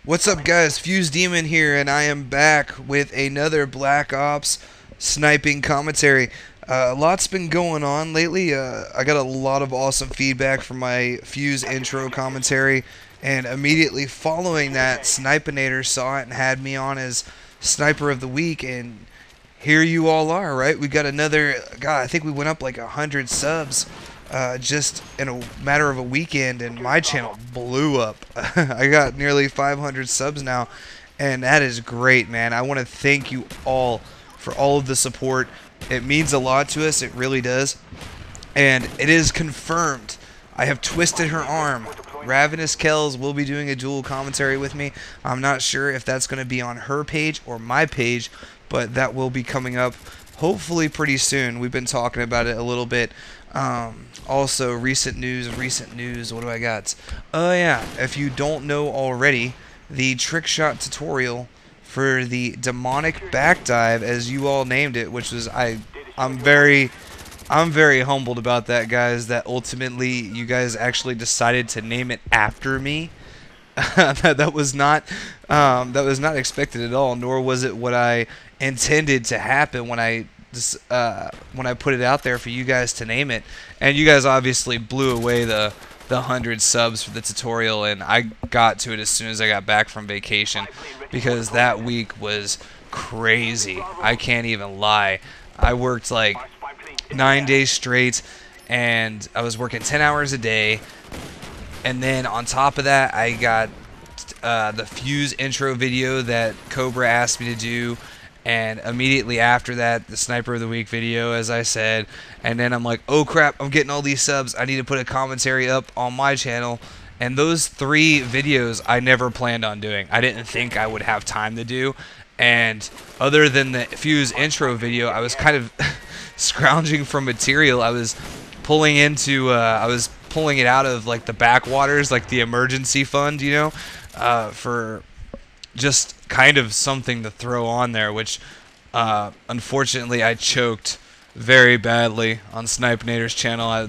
What's up, guys? FuZeDemon here, and I am back with another Black Ops sniping commentary. A lot's been going on lately. I got a lot of awesome feedback from my Fuse intro commentary, and immediately following that, Snipinator saw it and had me on as Sniper of the Week, and here you all are, right? We got another, God, I think we went up like 100 subs just in a matter of a weekend, and my channel blew up. I got nearly 500 subs now, and that is great, man. I want to thank you all for all of the support. It means a lot to us, it really does. And it is confirmed. I have twisted her arm. Ravenous Kells will be doing a dual commentary with me. I'm not sure if that's going to be on her page or my page, but that will be coming up hopefully pretty soon. We've been talking about it a little bit. Also, recent news, what do I got? Oh yeah, if you don't know already, the trick shot tutorial for the demonic backdive, as you all named it, which was, I'm very humbled about that, guys, that ultimately you guys actually decided to name it after me. that was not expected at all, nor was it what I intended to happen when I put it out there for you guys to name it. And you guys obviously blew away the 100 subs for the tutorial, and I got to it as soon as I got back from vacation, because that week was crazy. I can't even lie. I worked like 9 days straight, and I was working 10 hours a day. And then on top of that, I got the Fuse intro video that Cobra asked me to do, and immediately after that, the Sniper of the Week video, as I said. And then I'm like, oh crap, I'm getting all these subs, I need to put a commentary up on my channel. And those 3 videos I never planned on doing. I didn't think I would have time to do. And other than the Fuse intro video, I was kind of scrounging for material. I was pulling it out of like the backwaters, like the emergency fund, you know, for just kind of something to throw on there, which unfortunately I choked very badly on Snipinator's channel. I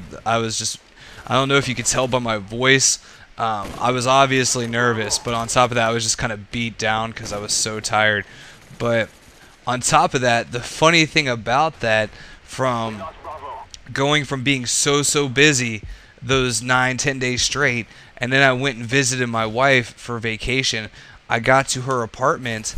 don't know if you could tell by my voice. I was obviously nervous, but on top of that, I was just kind of beat down because I was so tired. But on top of that, the funny thing about that, from going from being so busy those 9-10 days straight, and then I went and visited my wife for vacation. I got to her apartment,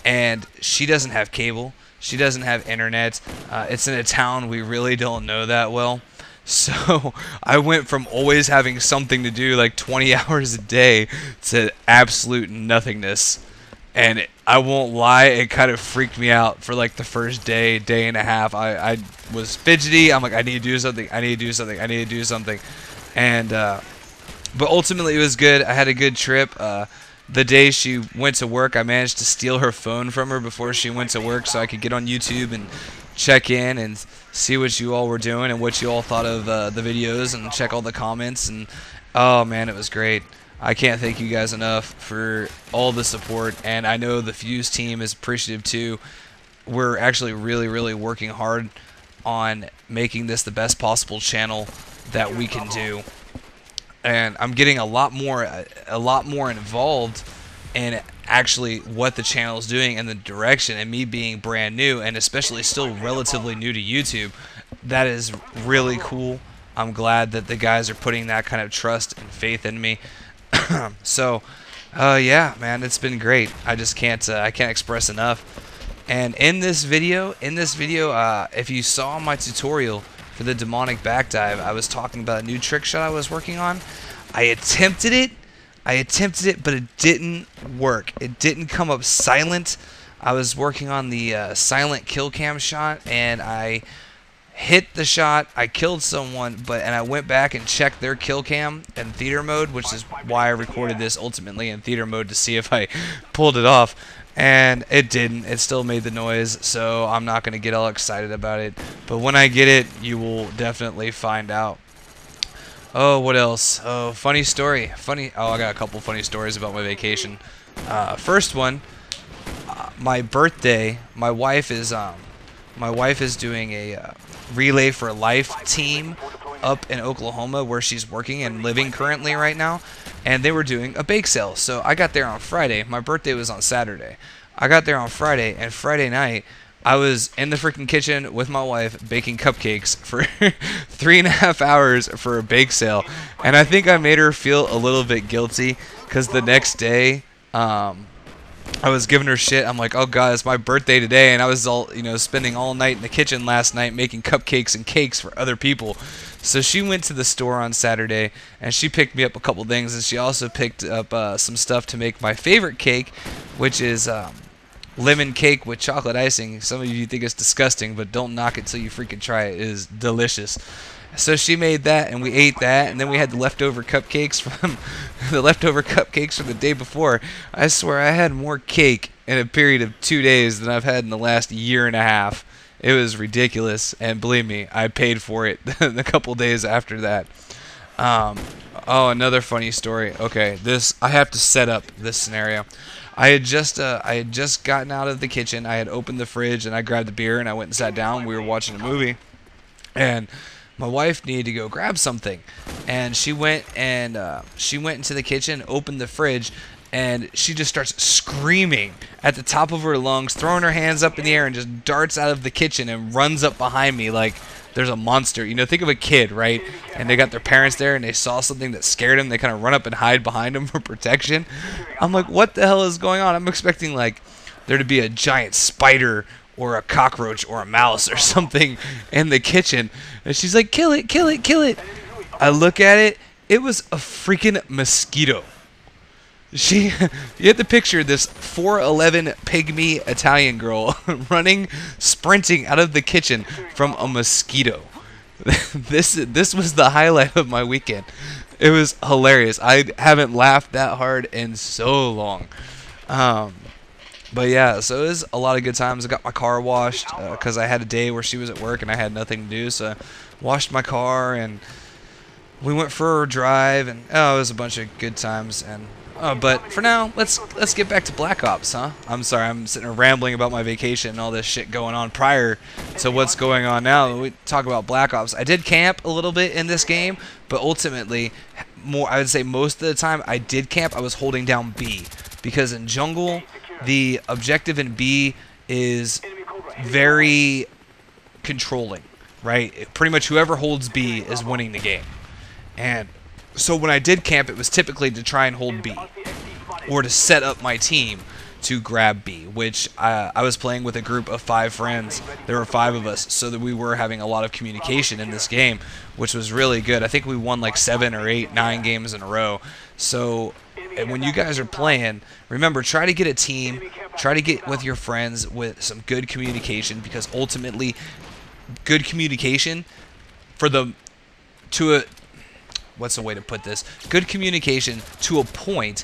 and she doesn't have cable, she doesn't have internet. It's in a town we really don't know that well. So I went from always having something to do like 20 hours a day to absolute nothingness. And I won't lie, it kind of freaked me out for like the first day and a half. I was fidgety. I'm like, I need to do something, I need to do something, I need to do something. And but ultimately it was good. I had a good trip. The day she went to work, I managed to steal her phone from her before she went to work, so I could get on YouTube and check in and see what you all were doing and what you all thought of the videos, and check all the comments. And oh man, it was great. I can't thank you guys enough for all the support, and I know the Fuse team is appreciative too. We're actually really working hard on making this the best possible channel that we can do. And I'm getting a lot more involved in actually what the channel is doing and the direction, and me being brand new, and especially still relatively new to YouTube. That is really cool. I'm glad that the guys are putting that kind of trust and faith in me. So yeah, man, it's been great. I just can't express enough. And in this video, if you saw my tutorial for the demonic backdive, I was talking about a new trick shot I was working on. I attempted it, but it didn't work. It didn't come up silent. I was working on the silent kill cam shot, and I hit the shot, I killed someone, and I went back and checked their kill cam in theater mode, which is why I recorded this ultimately in theater mode, to see if I pulled it off. And it didn't. It still made the noise, so I'm not going to get all excited about it. But when I get it, you will definitely find out. Oh, what else? Oh, funny story. Oh, I got a couple funny stories about my vacation. First one, my birthday. My wife is doing a Relay for Life team up in Oklahoma, where she's working and living currently right now. and they were doing a bake sale. So I got there on Friday. My birthday was on Saturday. I got there on Friday, and Friday night I was in the freaking kitchen with my wife baking cupcakes for 3.5 hours for a bake sale. And I think I made her feel a little bit guilty because the next day I was giving her shit. I'm like, oh god, it's my birthday today, and I was all, spending all night in the kitchen last night making cupcakes and cakes for other people. So she went to the store on Saturday, and she picked me up a couple things, and she also picked up some stuff to make my favorite cake, which is lemon cake with chocolate icing. Some of you think it's disgusting, but don't knock it till you freaking try it. It is delicious. So she made that, and we ate that, and then we had the leftover cupcakes from the day before. I swear I had more cake in a period of 2 days than I've had in the last year and a half. It was ridiculous, and believe me, I paid for it a couple days after that. Oh, another funny story. Okay, I have to set up this scenario. I had just gotten out of the kitchen. I had opened the fridge, and I grabbed the beer, and I went and sat down. We were watching a movie, and my wife needed to go grab something, and she went into the kitchen, opened the fridge, and she just starts screaming at the top of her lungs, throwing her hands up in the air, and just darts out of the kitchen and runs up behind me like there's a monster. Think of a kid, right? And they got their parents there, and they saw something that scared them. They kind of run up and hide behind them for protection. I'm like, what the hell is going on? I'm expecting like there to be a giant spider or a cockroach or a mouse or something in the kitchen. And she's like, kill it, kill it, kill it. I look at it. It was a freaking mosquito. You had to picture this 4'11" pygmy Italian girl running, sprinting out of the kitchen from a mosquito. This was the highlight of my weekend. It was hilarious. I haven't laughed that hard in so long. But yeah, so it was a lot of good times. I got my car washed because I had a day where she was at work and I had nothing to do. So I washed my car and we went for a drive, and it was a bunch of good times. And but for now, let's get back to Black Ops, huh? I'm sorry, I'm sitting here rambling about my vacation and all this shit going on prior to what's going on now. We talk about Black Ops. I did camp a little bit in this game, but ultimately, I would say most of the time I did camp, I was holding down B, because in jungle, the objective in B is very controlling, right? Pretty much whoever holds B is winning the game. And so when I did camp, it was typically to try and hold B, or to set up my team to grab B, which I was playing with a group of 5 friends. There were 5 of us, so that we were having a lot of communication in this game, which was really good. I think we won like 7 or 8, 9 games in a row. So when you guys are playing, remember, try to get a team, try to get with your friends with some good communication, because ultimately, good communication what's the way to put this? Good communication to a point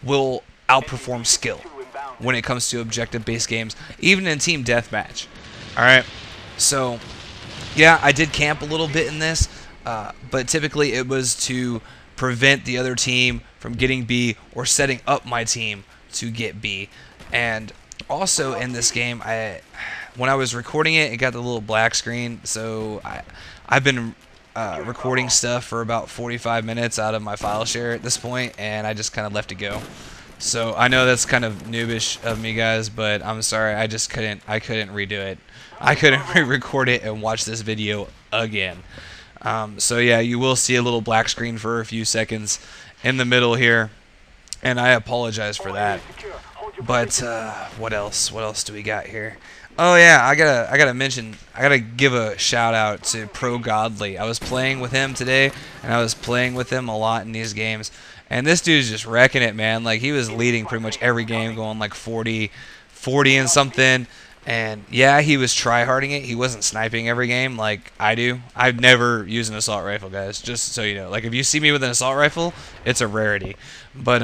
will outperform skill when it comes to objective-based games, even in team deathmatch. Alright, so yeah, I did camp a little bit in this, but typically it was to prevent the other team from getting B, or setting up my team to get B. And also in this game, when I was recording it, it got the little black screen, so I've been recording stuff for about 45 minutes out of my file share at this point, and I just kind of left it go. So I know that's kind of noobish of me, guys, but I'm sorry, I couldn't redo it. I couldn't re-record it and watch this video again. So yeah, you will see a little black screen for a few seconds in the middle here, and I apologize for that. But what else do we got here? Oh yeah, I gotta give a shout out to Pro Godly. I was playing with him today, and I was playing with him a lot in these games, and this dude's just wrecking it, man. Like, he was leading pretty much every game, going like 40 and something. And yeah, he was try-harding it. He wasn't sniping every game like I do. I've never used an assault rifle, guys, just so you know. Like, if you see me with an assault rifle, it's a rarity. But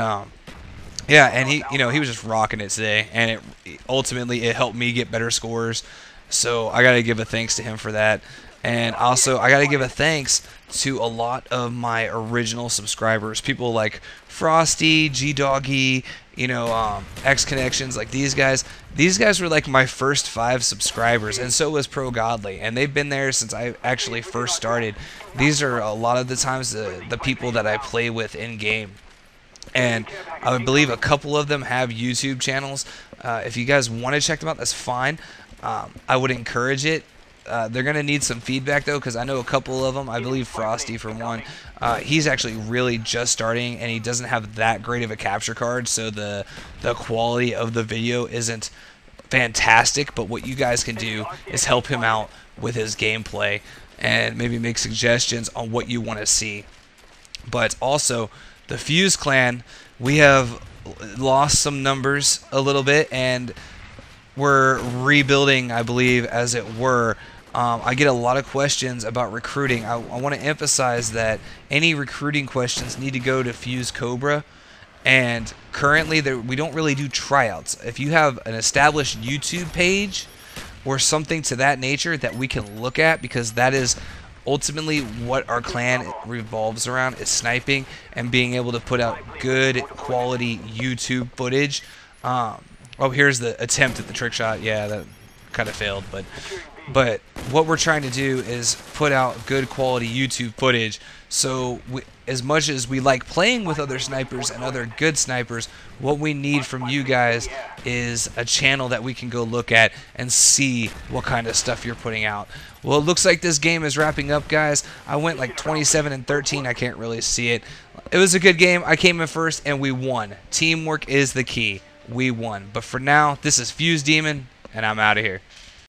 yeah, and he was just rocking it today, and ultimately it helped me get better scores. So I gotta give a thanks to him for that. And also, I gotta give a thanks to a lot of my original subscribers, people like Frosty, G-Doggy, X Connections, like these guys. These guys were like my first 5 subscribers, and so was Pro Godly, and they've been there since I actually first started. These are a lot of the times the people that I play with in game. and I believe a couple of them have YouTube channels. If you guys want to check them out, that's fine. I would encourage it. They're going to need some feedback, though, because I know a couple of them. I believe Frosty, for one, he's actually really just starting, and he doesn't have that great of a capture card, so the quality of the video isn't fantastic. But what you guys can do is help him out with his gameplay and maybe make suggestions on what you want to see. But also, the Fuse clan, we have lost some numbers a little bit, and we're rebuilding, I believe, as it were. I get a lot of questions about recruiting. I want to emphasize that any recruiting questions need to go to Fuse Cobra, and currently we don't really do tryouts. If you have an established YouTube page or something to that nature that we can look at, because that is ultimately what our clan revolves around, is sniping and being able to put out good quality YouTube footage. Oh, here's the attempt at the trick shot. Yeah, that kind of failed, but what we're trying to do is put out good quality YouTube footage. So as much as we like playing with other snipers and other good snipers, what we need from you guys is a channel that we can go look at and see what kind of stuff you're putting out. Well, it looks like this game is wrapping up, guys. I went like 27-13. I can't really see it. It was a good game. I came in first and we won. Teamwork is the key. We won. But for now, this is Fuse Demon, and I'm out of here.